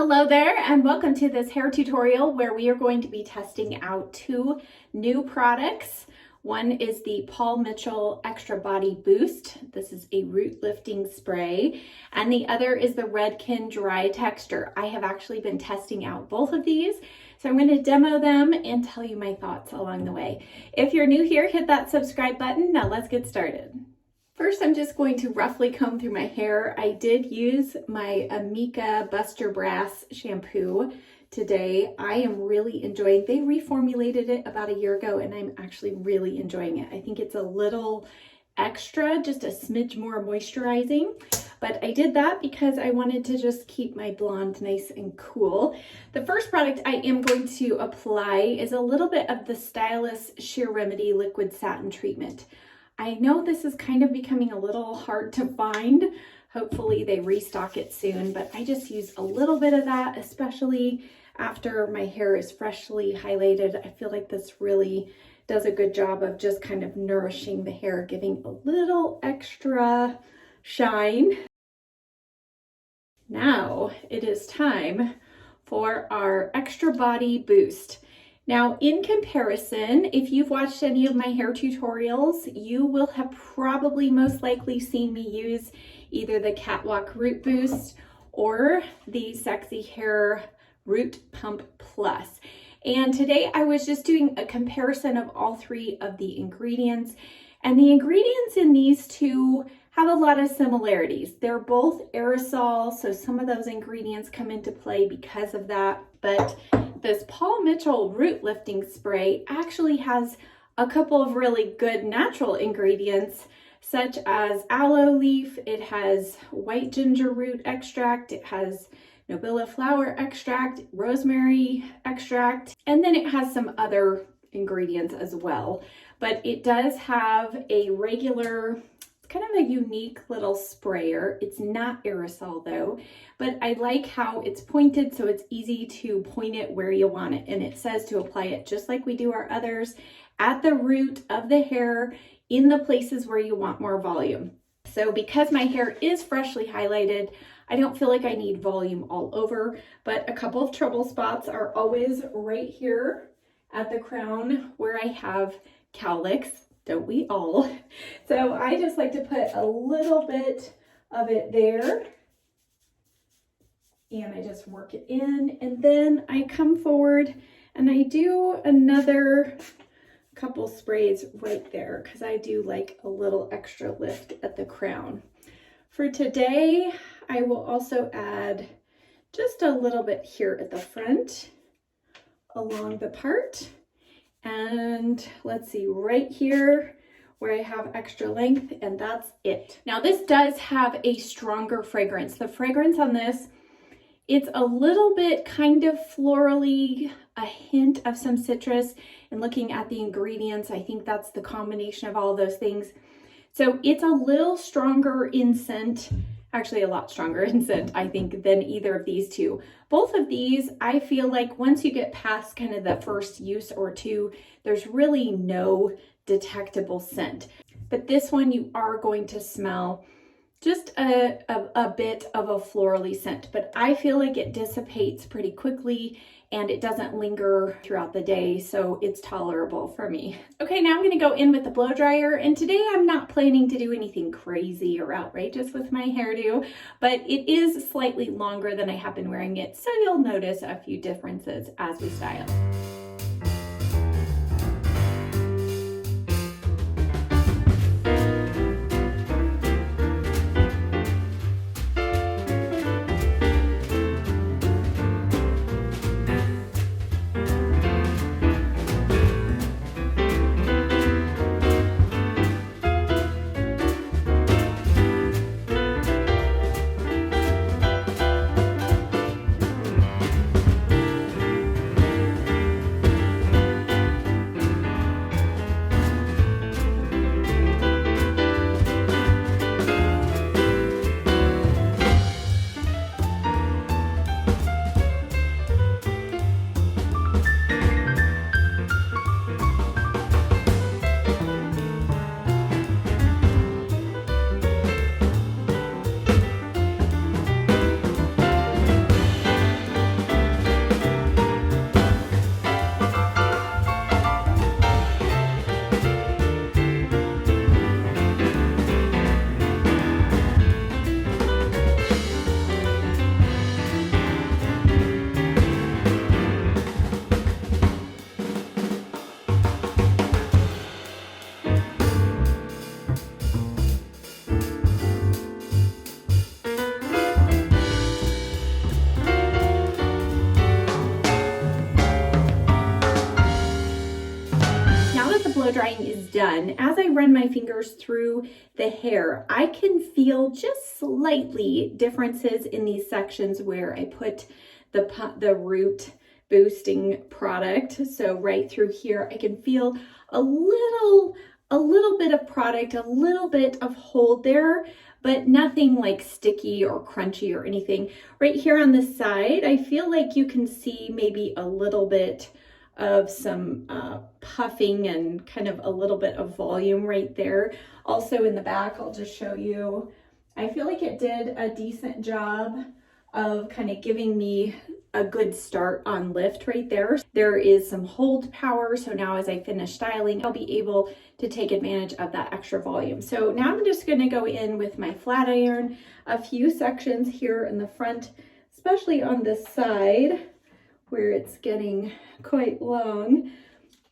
Hello there and welcome to this hair tutorial where we are going to be testing out two new products. One is the Paul Mitchell Extra Body Boost. This is a root lifting spray, and the other is the REDKEN Dry Texture. I have actually been testing out both of these, so I'm going to demo them and tell you my thoughts along the way. If you're new here, hit that subscribe button. Now let's get started. First, I'm just going to roughly comb through my hair. I did use my Amika Buster Brass shampoo today. I am really enjoying, they reformulated it about a year ago and I'm actually really enjoying it. I think it's a little extra, just a smidge more moisturizing, but I did that because I wanted to just keep my blonde nice and cool. The first product I am going to apply is a little bit of the Stylus Sheer Remedy Liquid Satin Treatment. I know this is kind of becoming a little hard to find. Hopefully they restock it soon, but I just use a little bit of that, especially after my hair is freshly highlighted. I feel like this really does a good job of just kind of nourishing the hair, giving a little extra shine. Now it is time for our Extra Body Boost. Now, in comparison, if you've watched any of my hair tutorials, you will have probably most likely seen me use either the Catwalk Root Boost or the Sexy Hair Root Pump Plus. And today I was just doing a comparison of all three of the ingredients. And the ingredients in these two have a lot of similarities. They're both aerosol, so some of those ingredients come into play because of that. But this Paul Mitchell Root Lifting Spray actually has a couple of really good natural ingredients, such as aloe leaf, it has white ginger root extract, it has nobila flower extract, rosemary extract, and then it has some other ingredients as well. But it does have a regular, kind of a unique little sprayer. It's not aerosol though, but I like how it's pointed so it's easy to point it where you want it. And it says to apply it just like we do our others at the root of the hair in the places where you want more volume. So because my hair is freshly highlighted, I don't feel like I need volume all over, but a couple of trouble spots are always right here at the crown where I have cowlicks. Don't we all? So I just like to put a little bit of it there and I just work it in, and then I come forward and I do another couple sprays right there because I do like a little extra lift at the crown. For today, I will also add just a little bit here at the front along the part. And let's see, right here where I have extra length, and that's it. Now this does have a stronger fragrance. The fragrance on this, it's a little bit kind of florally, a hint of some citrus, and looking at the ingredients, I think that's the combination of all those things. So it's a little stronger in scent, actually a lot stronger in scent, I think, than either of these two. Both of these, I feel like once you get past kind of the first use or two, there's really no detectable scent. But this one, you are going to smell just a bit of a florally scent, but I feel like it dissipates pretty quickly and it doesn't linger throughout the day, so it's tolerable for me. Okay, now I'm gonna go in with the blow dryer, and today I'm not planning to do anything crazy or outrageous with my hairdo, but it is slightly longer than I have been wearing it, so you'll notice a few differences as we style. drying is done, as I run my fingers through the hair, I can feel just slightly differences in these sections where I put the root boosting product. So right through here, I can feel a little bit of product, a little bit of hold there, but nothing like sticky or crunchy or anything. Right here on the side, I feel like you can see maybe a little bit of some puffing and kind of a little bit of volume right there. Also in the back, I'll just show you, I feel like it did a decent job of kind of giving me a good start on lift right there. There is some hold power, so now as I finish styling, I'll be able to take advantage of that extra volume. So now I'm just going to go in with my flat iron, a few sections here in the front, especially on this side where it's getting quite long.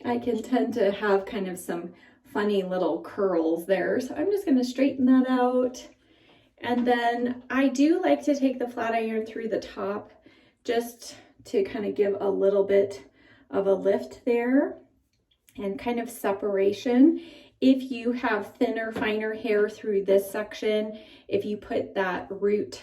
I can tend to have kind of some funny little curls there, so I'm just going to straighten that out. And then I do like to take the flat iron through the top just to kind of give a little bit of a lift there and kind of separation. If you have thinner, finer hair through this section, if you put that root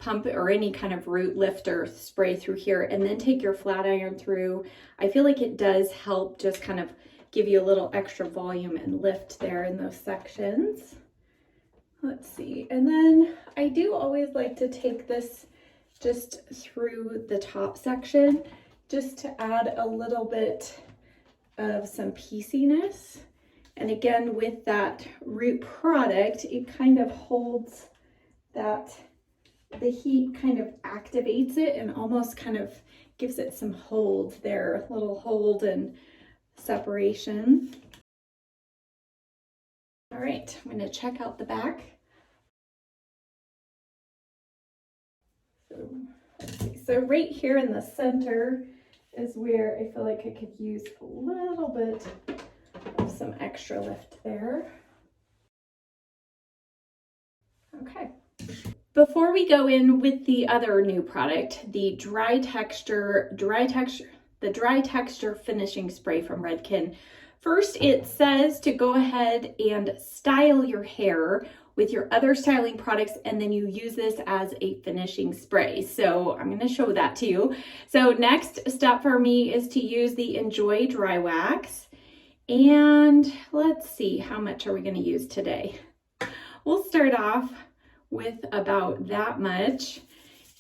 pump or any kind of root lifter spray through here and then take your flat iron through, I feel like it does help just kind of give you a little extra volume and lift there in those sections. Let's see, and then I do always like to take this just through the top section just to add a little bit of some pieciness. And again, with that root product, it kind of holds that, the heat kind of activates it and almost kind of gives it some hold there, a little hold and separation. All right, I'm going to check out the back. So let's see. So right here in the center is where I feel like I could use a little bit of some extra lift there. Okay. Before we go in with the other new product, the dry texture finishing spray from REDKEN. First, it says to go ahead and style your hair with your other styling products, and then you use this as a finishing spray. So I'm going to show that to you. So next step for me is to use the Enjoy Dry Wax. And let's see, how much are we going to use today? We'll start off with about that much.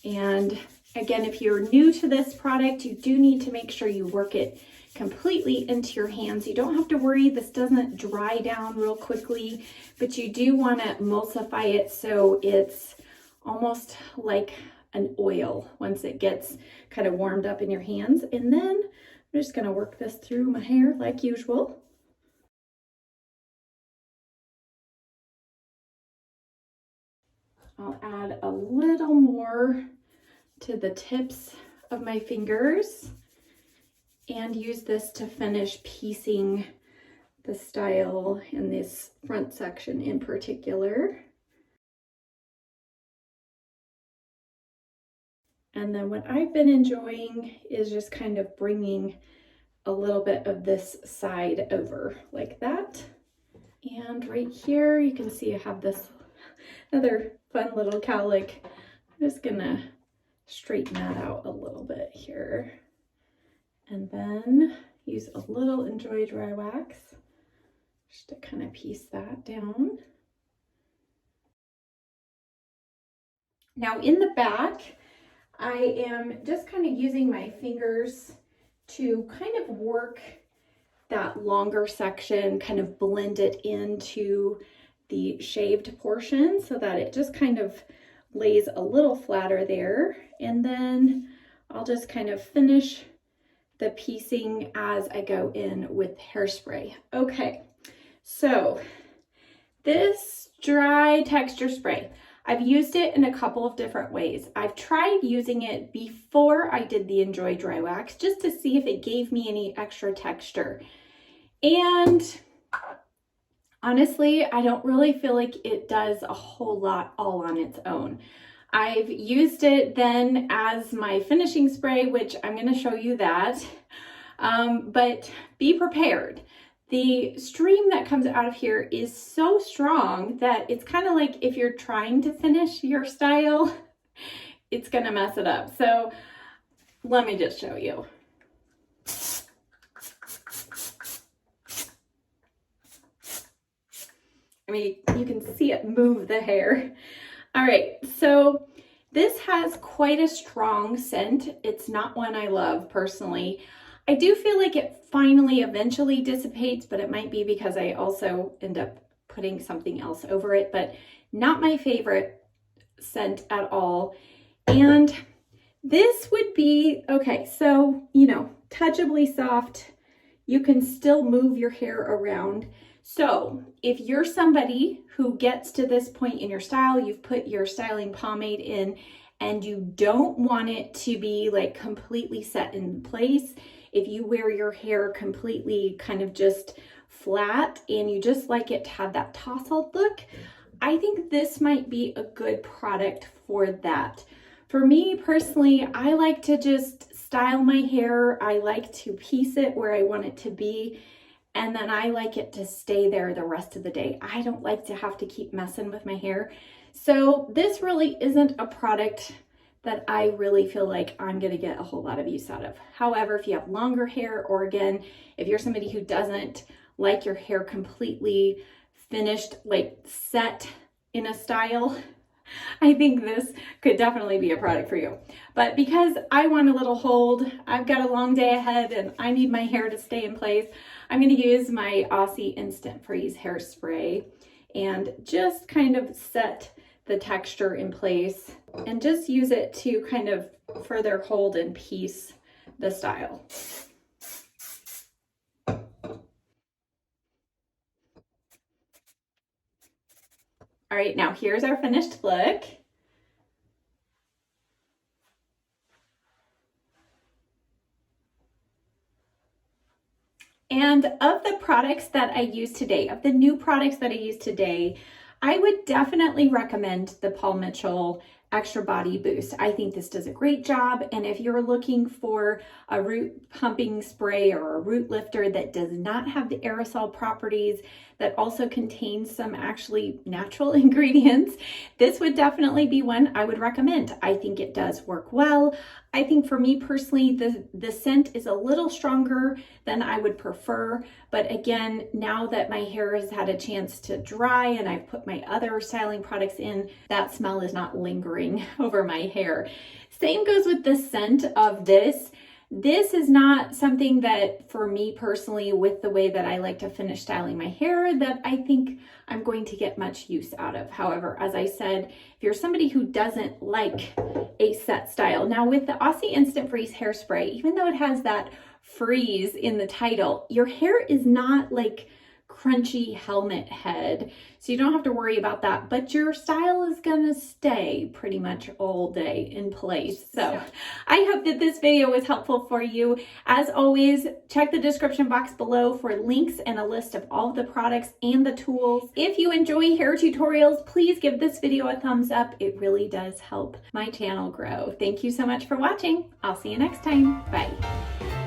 And again, if you're new to this product, you do need to make sure you work it completely into your hands. You don't have to worry, this doesn't dry down real quickly, but you do want to emulsify it so it's almost like an oil once it gets kind of warmed up in your hands. And then I'm just going to work this through my hair like usual. I'll add a little more to the tips of my fingers and use this to finish piecing the style in this front section in particular. And then what I've been enjoying is just kind of bringing a little bit of this side over like that. And right here, you can see I have this another fun little cowlick. I'm just gonna straighten that out a little bit here. And then use a little Enjoy Dry Wax just to kind of piece that down. Now in the back, I am just kind of using my fingers to kind of work that longer section, kind of blend it into the shaved portion so that it just kind of lays a little flatter there. And then I'll just kind of finish the piecing as I go in with hairspray. Okay, so this dry texture spray, I've used it in a couple of different ways. I've tried using it before I did the Enjoy Dry Wax just to see if it gave me any extra texture. And honestly, I don't really feel like it does a whole lot all on its own. I've used it then as my finishing spray, which I'm going to show you that. But be prepared. the stream that comes out of here is so strong that it's kind of like if you're trying to finish your style, it's gonna mess it up. So let me just show you. I mean, you can see it move the hair. All right, so this has quite a strong scent. It's not one I love personally. I do feel like it finally eventually dissipates, but it might be because I also end up putting something else over it, but not my favorite scent at all. And this would be, okay, so, you know, touchably soft. You can still move your hair around. So if you're somebody who gets to this point in your style, you've put your styling pomade in and you don't want it to be like completely set in place, if you wear your hair completely kind of just flat and you just like it to have that tousled look, I think this might be a good product for that. For me personally, I like to just style my hair. I like to piece it where I want it to be, and then I like it to stay there the rest of the day. I don't like to have to keep messing with my hair. So this really isn't a product that I really feel like I'm gonna get a whole lot of use out of. However, if you have longer hair, or again, if you're somebody who doesn't like your hair completely finished, like set in a style, I think this could definitely be a product for you. But because I want a little hold, I've got a long day ahead and I need my hair to stay in place, I'm gonna use my Aussie Instant Freeze hairspray and just kind of set the texture in place and just use it to kind of further hold and piece the style. All right, now here's our finished look. And of the products that I use today, of the new products that I use today, I would definitely recommend the Paul Mitchell Extra Body Boost. I think this does a great job. And if you're looking for a root pumping spray or a root lifter that does not have the aerosol properties, that also contains some actually natural ingredients, this would definitely be one I would recommend. I think it does work well. I think for me personally, the scent is a little stronger than I would prefer. But again, now that my hair has had a chance to dry and I've put my other styling products in, that smell is not lingering over my hair. Same goes with the scent of this. This is not something that for me personally, with the way that I like to finish styling my hair, that I think I'm going to get much use out of. However, as I said, if you're somebody who doesn't like a set style, now with the Aussie Instant Freeze hairspray, even though it has that freeze in the title, your hair is not like crunchy helmet head, so you don't have to worry about that, but your style is gonna stay pretty much all day in place. So I hope that this video was helpful for you. As always, check the description box below for links and a list of all of the products and the tools. If you enjoy hair tutorials, please give this video a thumbs up. It really does help my channel grow. Thank you so much for watching. I'll see you next time. Bye.